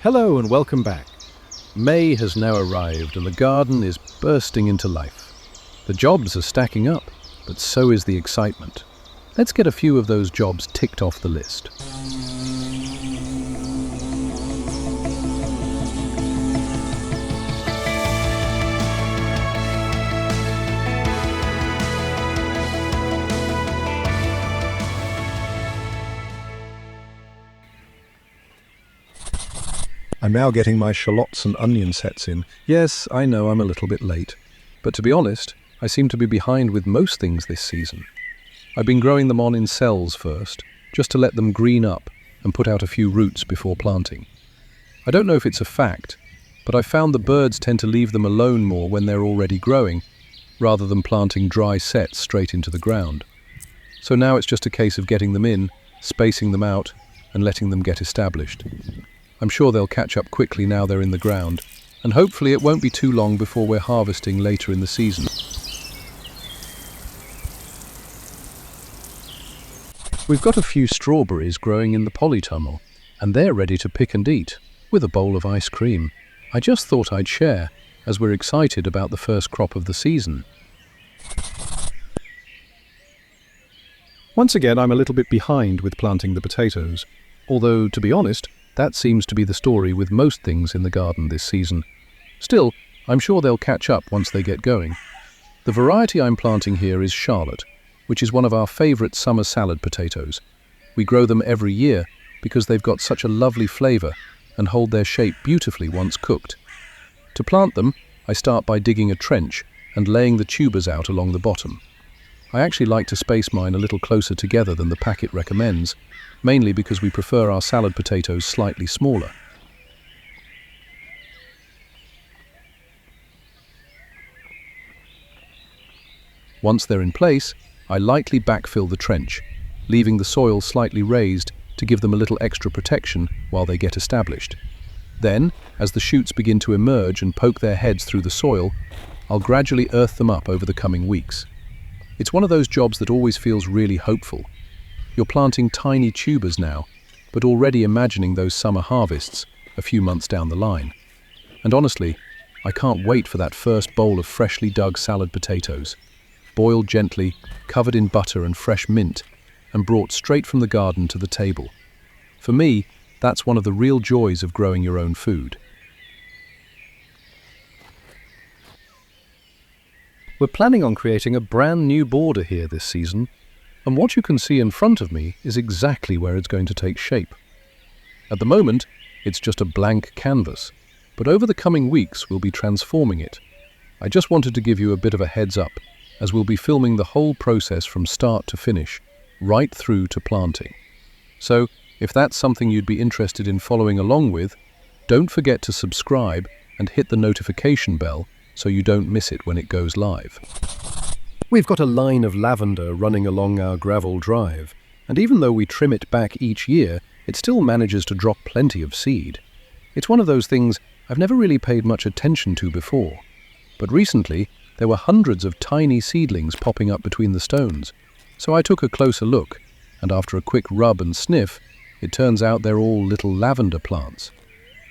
Hello and welcome back. May has now arrived and the garden is bursting into life. The jobs are stacking up, but so is the excitement. Let's get a few of those jobs ticked off the list. I'm now getting my shallots and onion sets in. Yes, I know I'm a little bit late, but to be honest, I seem to be behind with most things this season. I've been growing them on in cells first, just to let them green up and put out a few roots before planting. I don't know if it's a fact, but I've found the birds tend to leave them alone more when they're already growing, rather than planting dry sets straight into the ground. So now it's just a case of getting them in, spacing them out, and letting them get established. I'm sure they'll catch up quickly now they're in the ground, and hopefully it won't be too long before we're harvesting later in the season. We've got a few strawberries growing in the polytunnel, and they're ready to pick and eat, with a bowl of ice cream. I just thought I'd share, as we're excited about the first crop of the season. Once again, I'm a little bit behind with planting the potatoes. Although, to be honest, that seems to be the story with most things in the garden this season. Still, I'm sure they'll catch up once they get going. The variety I'm planting here is Charlotte, which is one of our favourite summer salad potatoes. We grow them every year because they've got such a lovely flavour and hold their shape beautifully once cooked. To plant them, I start by digging a trench and laying the tubers out along the bottom. I actually like to space mine a little closer together than the packet recommends, mainly because we prefer our salad potatoes slightly smaller. Once they're in place, I lightly backfill the trench, leaving the soil slightly raised to give them a little extra protection while they get established. Then, as the shoots begin to emerge and poke their heads through the soil, I'll gradually earth them up over the coming weeks. It's one of those jobs that always feels really hopeful. You're planting tiny tubers now, but already imagining those summer harvests a few months down the line. And honestly, I can't wait for that first bowl of freshly dug salad potatoes, boiled gently, covered in butter and fresh mint, and brought straight from the garden to the table. For me, that's one of the real joys of growing your own food. We're planning on creating a brand new border here this season, and what you can see in front of me is exactly where it's going to take shape. At the moment, it's just a blank canvas, but over the coming weeks we'll be transforming it. I just wanted to give you a bit of a heads up, as we'll be filming the whole process from start to finish, right through to planting. So, if that's something you'd be interested in following along with, don't forget to subscribe and hit the notification bell so you don't miss it when it goes live. We've got a line of lavender running along our gravel drive, and even though we trim it back each year, it still manages to drop plenty of seed. It's one of those things I've never really paid much attention to before, but recently there were hundreds of tiny seedlings popping up between the stones. So I took a closer look, and after a quick rub and sniff, it turns out they're all little lavender plants.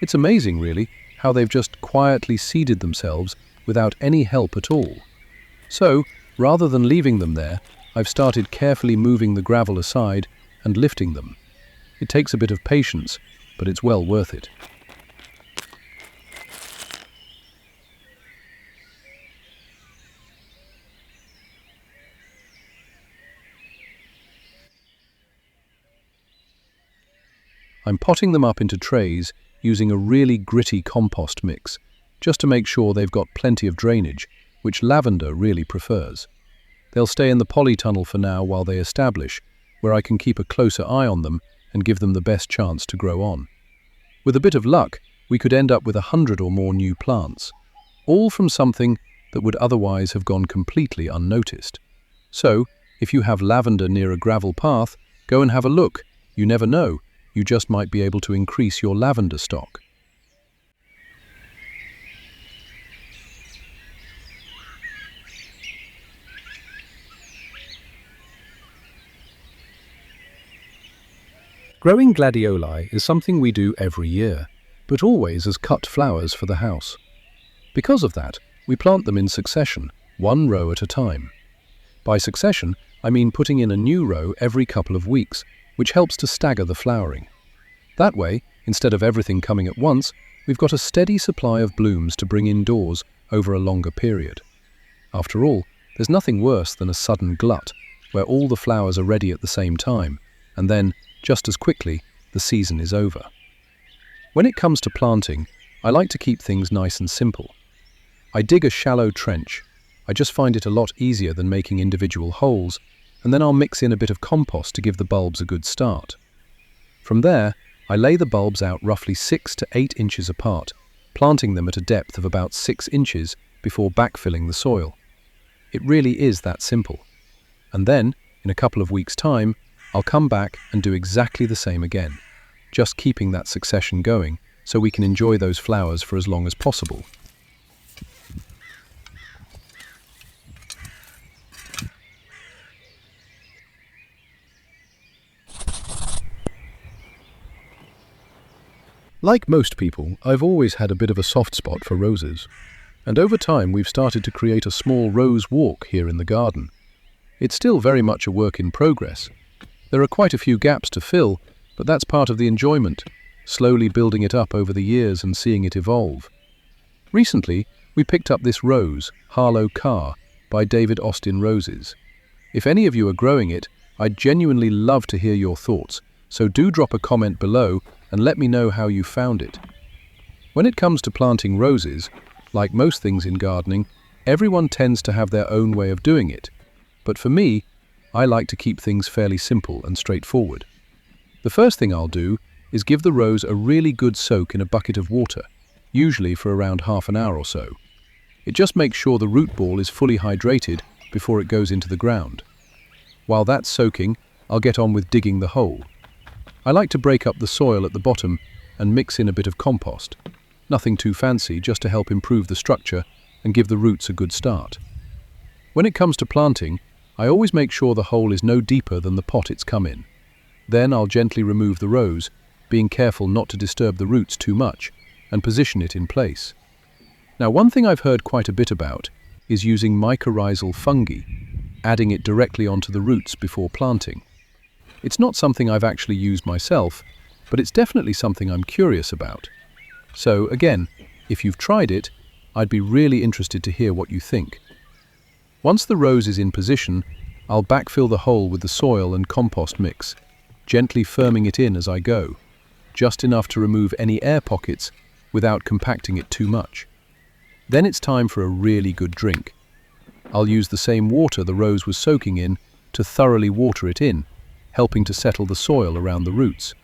It's amazing, really, how they've just quietly seeded themselves without any help at all. So, rather than leaving them there, I've started carefully moving the gravel aside and lifting them. It takes a bit of patience, but it's well worth it. I'm potting them up into trays using a really gritty compost mix, just to make sure they've got plenty of drainage, which lavender really prefers. They'll stay in the polytunnel for now while they establish, where I can keep a closer eye on them and give them the best chance to grow on. With a bit of luck, we could end up with 100 or more new plants, all from something that would otherwise have gone completely unnoticed. So, if you have lavender near a gravel path, go and have a look. You never know, you just might be able to increase your lavender stock. Growing gladioli is something we do every year, but always as cut flowers for the house. Because of that, we plant them in succession, one row at a time. By succession, I mean putting in a new row every couple of weeks, which helps to stagger the flowering. That way, instead of everything coming at once, we've got a steady supply of blooms to bring indoors over a longer period. After all, there's nothing worse than a sudden glut, where all the flowers are ready at the same time, and then, just as quickly, the season is over. When it comes to planting, I like to keep things nice and simple. I dig a shallow trench. I just find it a lot easier than making individual holes, and then I'll mix in a bit of compost to give the bulbs a good start. From there, I lay the bulbs out roughly 6 to 8 inches apart, planting them at a depth of about 6 inches before backfilling the soil. It really is that simple. And then, in a couple of weeks' time, I'll come back and do exactly the same again, just keeping that succession going so we can enjoy those flowers for as long as possible. Like most people, I've always had a bit of a soft spot for roses. And over time we've started to create a small rose walk here in the garden. It's still very much a work in progress. There are quite a few gaps to fill, but that's part of the enjoyment, slowly building it up over the years and seeing it evolve. Recently, we picked up this rose, Harlow Carr, by David Austin Roses. If any of you are growing it, I'd genuinely love to hear your thoughts, so do drop a comment below and let me know how you found it. When it comes to planting roses, like most things in gardening, everyone tends to have their own way of doing it. But for me, I like to keep things fairly simple and straightforward. The first thing I'll do is give the rose a really good soak in a bucket of water, usually for around half an hour or so. It just makes sure the root ball is fully hydrated before it goes into the ground. While that's soaking, I'll get on with digging the hole. I like to break up the soil at the bottom and mix in a bit of compost. Nothing too fancy, just to help improve the structure and give the roots a good start. When it comes to planting, I always make sure the hole is no deeper than the pot it's come in. Then I'll gently remove the rose, being careful not to disturb the roots too much, and position it in place. Now, one thing I've heard quite a bit about is using mycorrhizal fungi, adding it directly onto the roots before planting. It's not something I've actually used myself, but it's definitely something I'm curious about. So again, if you've tried it, I'd be really interested to hear what you think. Once the rose is in position, I'll backfill the hole with the soil and compost mix, gently firming it in as I go, just enough to remove any air pockets without compacting it too much. Then it's time for a really good drink. I'll use the same water the rose was soaking in to thoroughly water it in, helping to settle the soil around the roots.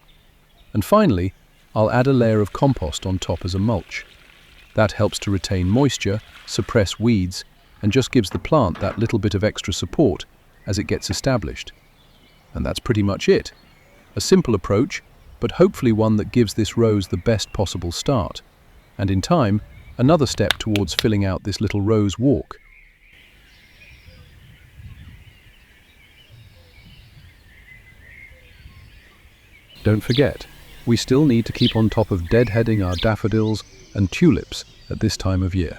And finally, I'll add a layer of compost on top as a mulch. That helps to retain moisture, suppress weeds, and just gives the plant that little bit of extra support as it gets established. And that's pretty much it. A simple approach, but hopefully one that gives this rose the best possible start. And in time, another step towards filling out this little rose walk. Don't forget, we still need to keep on top of deadheading our daffodils and tulips at this time of year.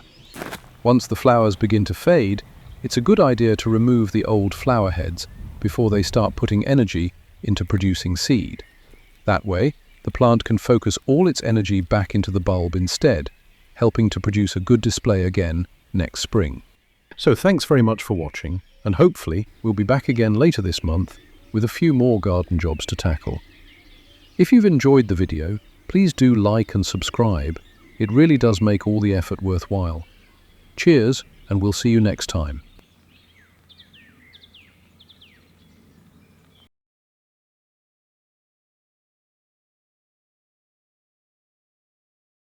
Once the flowers begin to fade, it's a good idea to remove the old flower heads before they start putting energy into producing seed. That way, the plant can focus all its energy back into the bulb instead, helping to produce a good display again next spring. So thanks very much for watching, and hopefully we'll be back again later this month with a few more garden jobs to tackle. If you've enjoyed the video, please do like and subscribe. It really does make all the effort worthwhile. Cheers, and we'll see you next time.